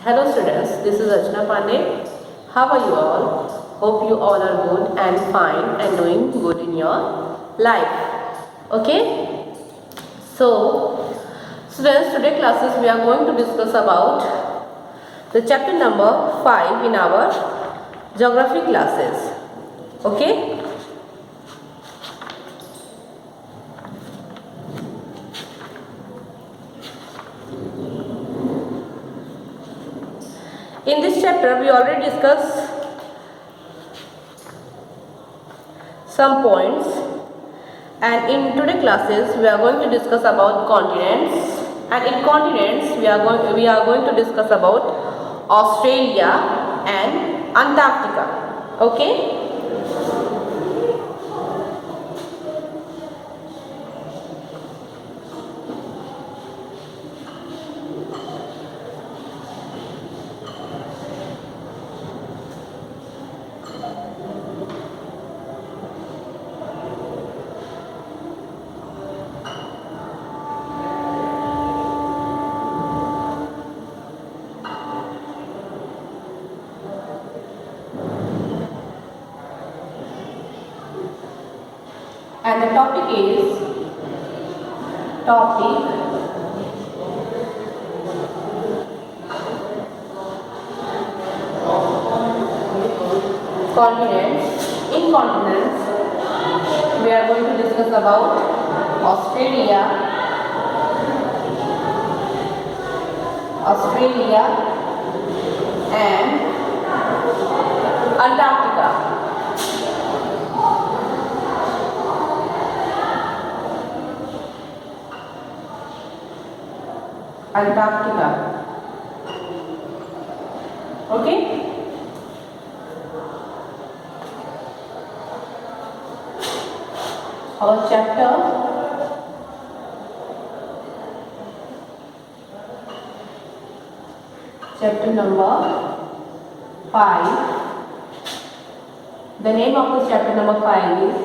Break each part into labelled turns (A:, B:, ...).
A: Hello students, this is Archana Pandey. How are you all? Hope you all are good and fine and doing good in your life. Okay? So, students, today classes we are going to discuss about the chapter number 5 in our geography classes. Okay? In this chapter, we already discussed some points, and in today's classes, we are going to discuss about continents. And in continents, we are going to discuss about Australia and Antarctica. Okay. And the topic is continents. In continents, we are going to discuss about Australia and Antarctica. Okay. Our chapter number 5. The name of the chapter number 5 is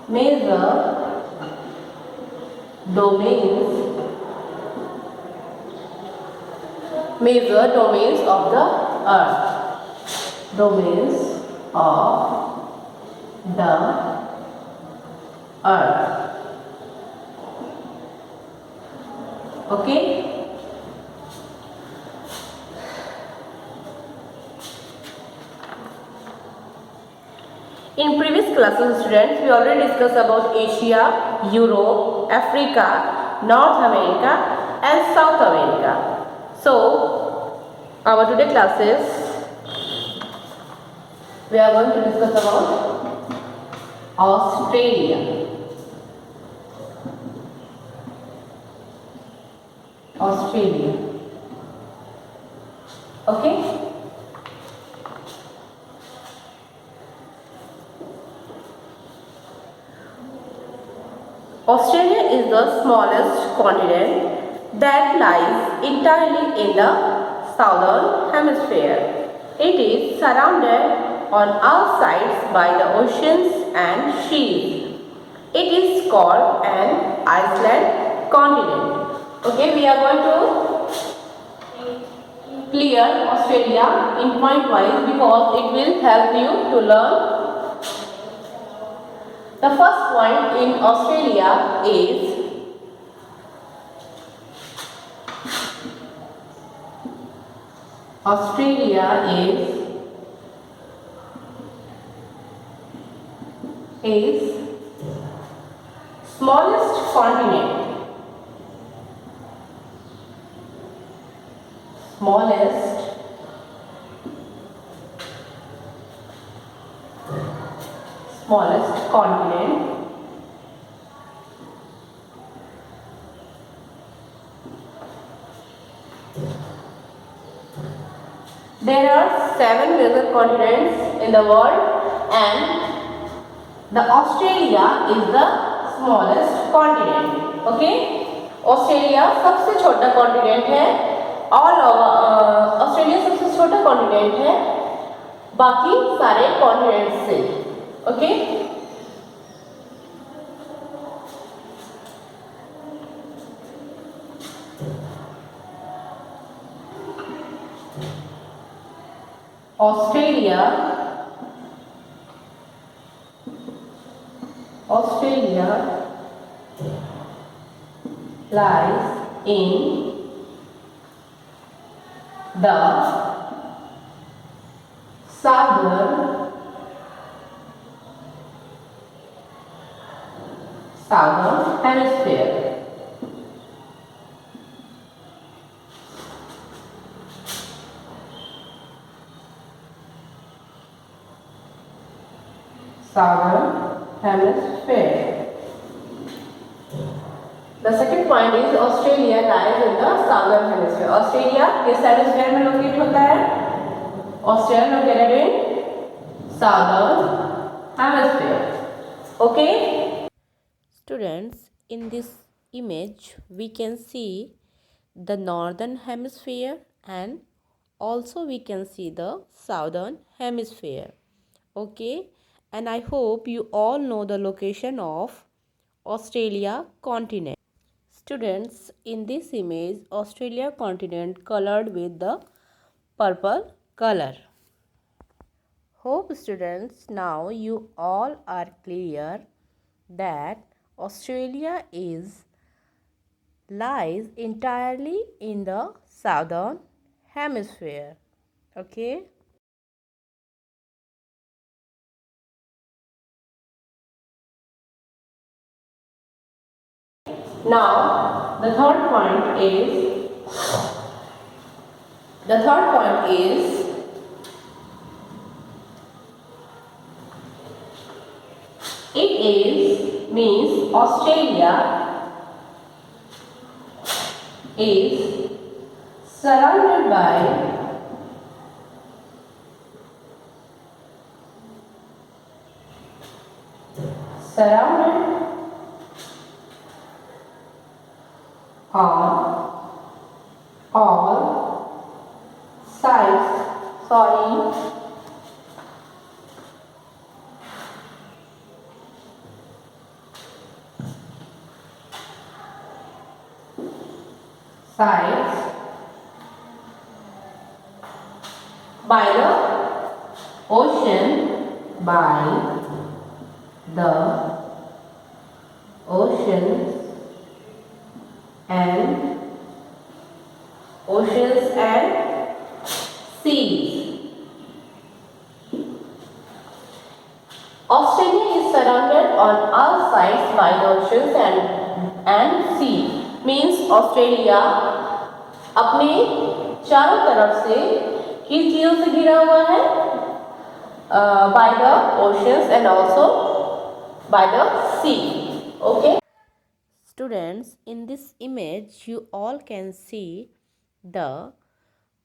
A: Major Domains of the Earth. Domains of the Earth. Okay. In previous classes, students, we already discussed about Asia, Europe, Africa, North America and South America. So, our today classes, we are going to discuss about Australia. Okay. Australia is the smallest continent that lies entirely in the southern hemisphere. It is surrounded on all sides by the oceans and seas. It is called an island continent. Okay, we are going to clear Australia in point wise because it will help you to learn. The first point in Australia is smallest continent. Smallest continent. There are 7 major continents in the world and the Australia is the smallest continent. Okay? Australia सबसे छोटा continent है. All over Australia सबसे छोटा continent है बाकी सारे continents से. Okay? Australia lies in the southern hemisphere. Southern hemisphere. The second point is Australia lies in the southern hemisphere. Australia किस हेमिस्फीयर में लोकेट होता है? Australia located in southern hemisphere. Okay.
B: Students, in this image we can see the northern hemisphere and also we can see the southern hemisphere. Okay, and I hope you all know the location of Australia continent. Students, in this image Australia continent colored with the purple color. Hope students now you all are clear that Australia lies entirely in the southern hemisphere. Okay.
A: Now the third point is it is means Australia is surrounded by on all sides. Sides by the ocean, oceans and seas. Australia is surrounded on all sides by the oceans and sea. Means Australia अपने चारों तरफ से किस चीज़ों से घिरा हुआ है? By the oceans and also by the sea. Okay.
B: Students, in this image you all can see the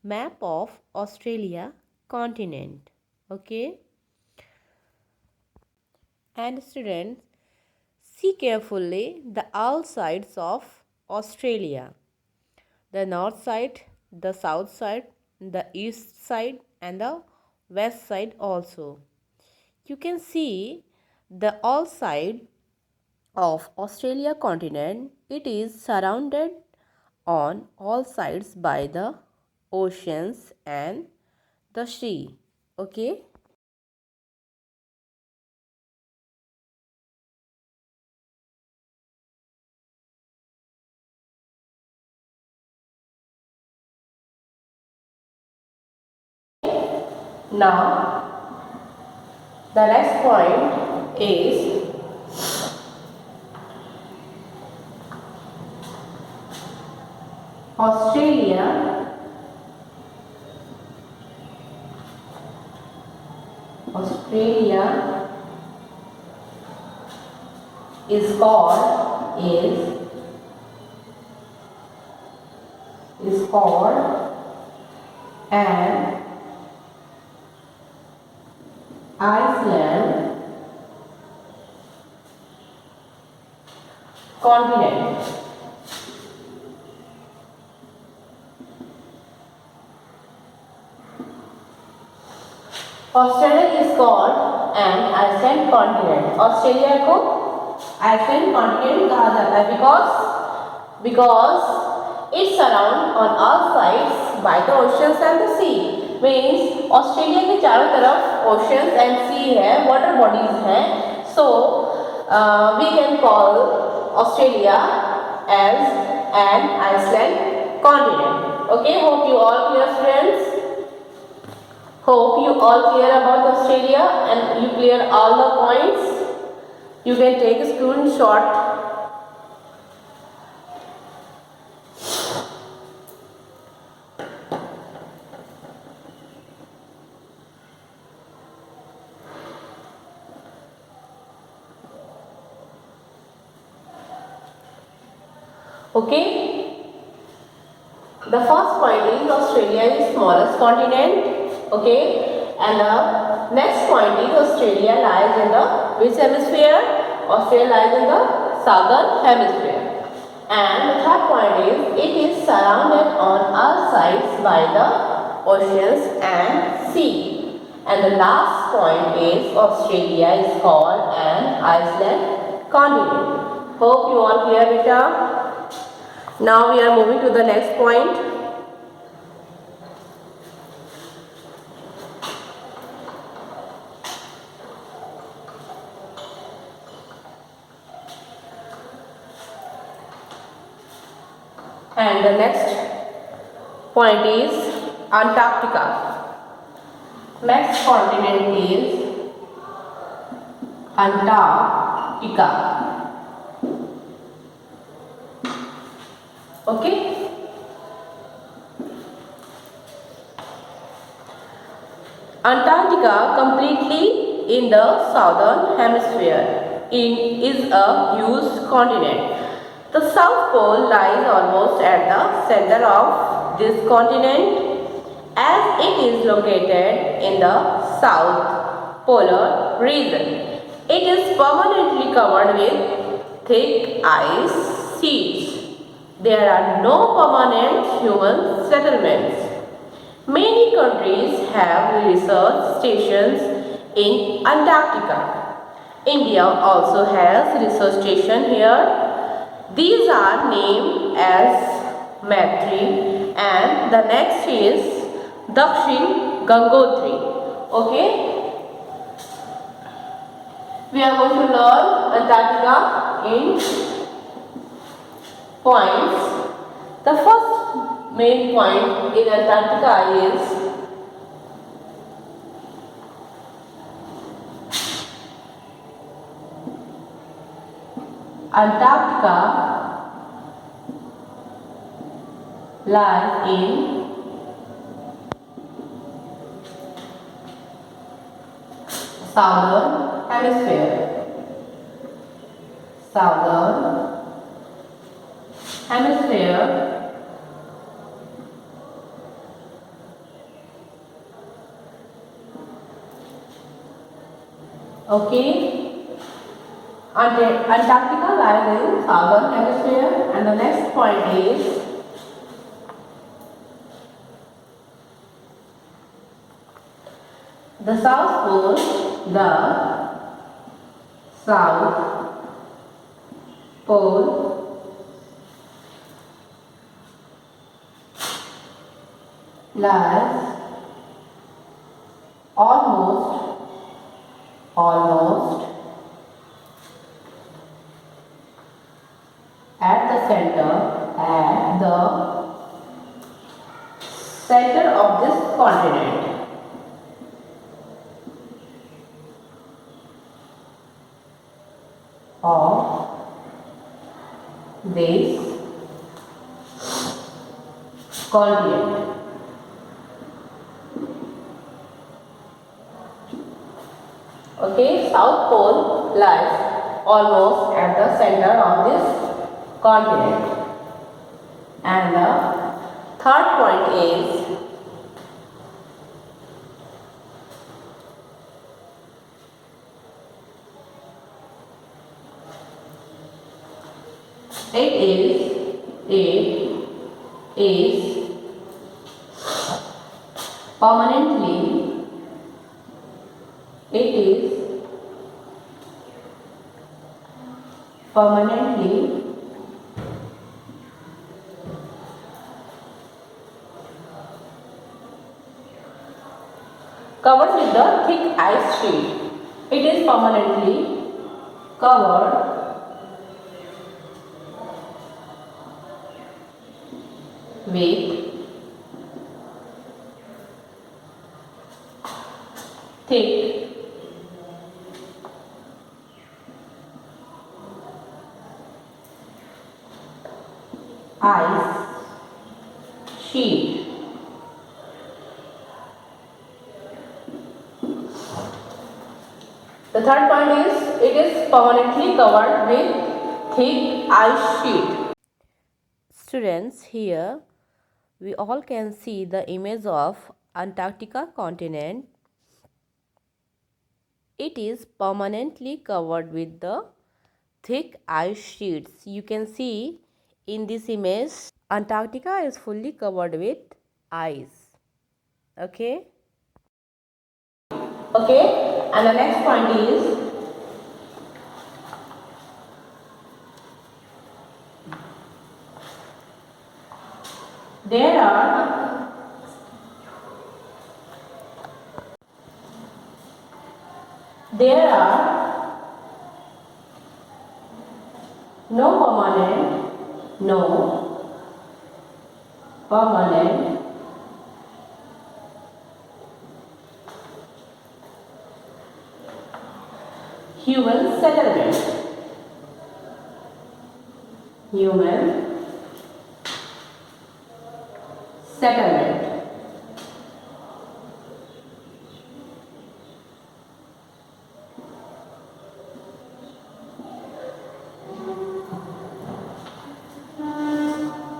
B: map of Australia continent. Okay. And students, see carefully the all sides of Australia. The north side, the south side, the east side and the west side also. You can see the all side of Australia continent. It is surrounded on all sides by the oceans and the sea. Okay.
A: Now the next point is Australia is called an island continent. Australia is called an island continent. Australia को Iceland continent कहा जाता है because It's surrounded on all sides by the oceans and the sea. Means Australia के चारों तरफ oceans and sea है, water bodies हैं. So we can call Australia as an island continent. Okay, hope you all clear, friends. Hope you all clear about Australia and you clear all the points. You can take a screenshot. Okay. The first point is Australia is the smallest continent. Okay. And the next point is Australia lies in the which hemisphere? Australia lies in the southern hemisphere. And the third point is it is surrounded on all sides by the oceans and sea. And the last point is Australia is called an island continent. Hope you all clear, beta. Now we are moving to the next point. And the next point is Antarctica. Next continent is Antarctica. Okay. Antarctica completely in the southern hemisphere is a huge continent. The South Pole lies almost at the center of this continent as it is located in the south polar region. It is permanently covered with thick ice sheets. There are no permanent human settlements. Many countries have research stations in Antarctica. India also has research station here. These are named as Maitri and the next is Dakshin Gangotri. Okay? We are going to learn Antarctica in points. The first main point in Antarctica is Antarctica lies in southern hemisphere. Southern hemisphere. Okay. Antarctica lies in southern hemisphere and the next point is the South Pole. The South Pole lies almost at the center of this continent. Of this continent. Okay, South Pole lies almost at the center of this continent. And the third point is it is permanently covered with the thick ice sheet. It is permanently covered with thick ice sheet. The third point is it is permanently covered with thick ice sheet.
B: Students, here we all can see the image of Antarctica continent. It is permanently covered with the thick ice sheets. You can see in this image Antarctica is fully covered with ice. Okay.
A: Okay, and the next point is there are no permanent human settlement.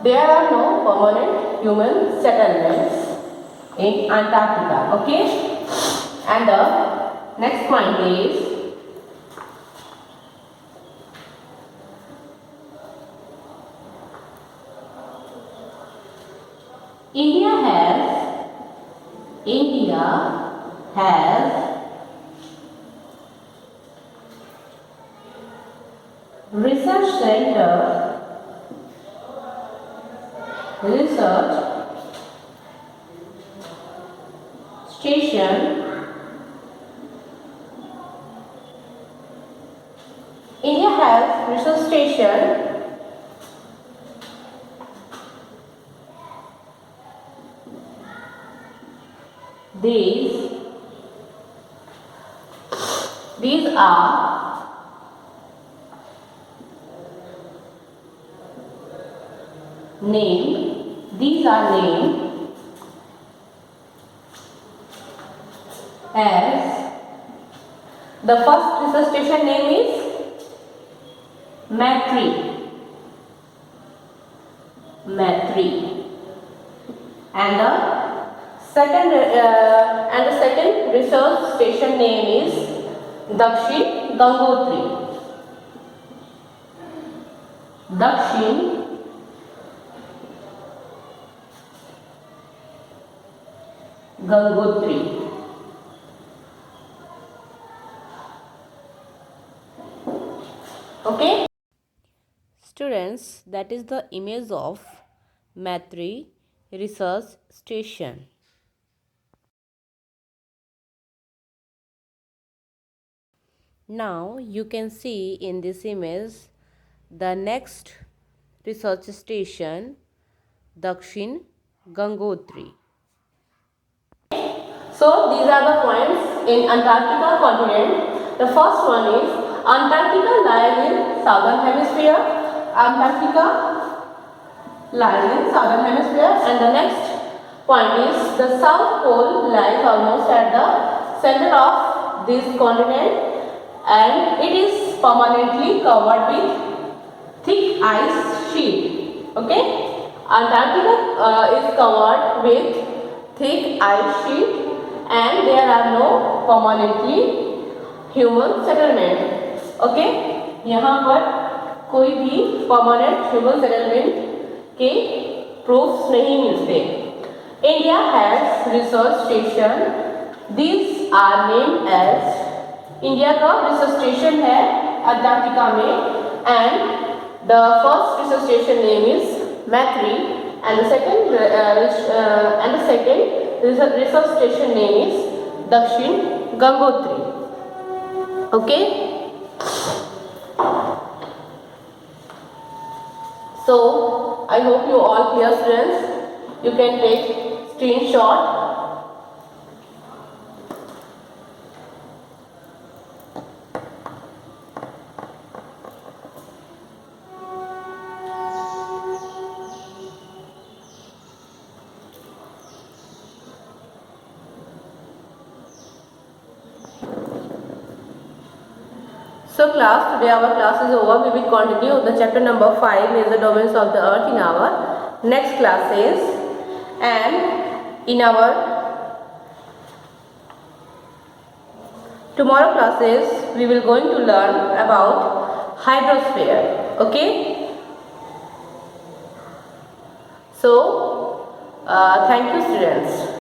A: There are no permanent human settlements in Antarctica. Okay, and the next point is India has research station. India has research station these are named as the first research station name is Matri, and the second research station name is Dakshin Gangotri. Okay.
B: Students, that is the image of Matri Research Station. Now you can see in this image the next research station, Dakshin Gangotri.
A: So these are the points in Antarctica continent. The first one is Antarctica lies in southern hemisphere. And the next point is the South Pole lies almost at the center of this continent, and it is permanently covered with thick ice sheet. Okay, Antarctica is covered with thick ice sheet, and there are no permanently human settlement. Okay, यहाँ पर कोई भी permanent human settlement के proofs नहीं मिलते. India has research station. These are named as India का research station है Antarctica में, and the first research station name is Matri, and the second research station name is Dakshin Gangotri. Okay. So I hope you all clear, students. You can take screenshot. So class, today our class is over. We will continue the chapter number 5, major domains of the earth, in our next classes. And in our tomorrow classes, we will going to learn about hydrosphere. Okay. So, thank you, students.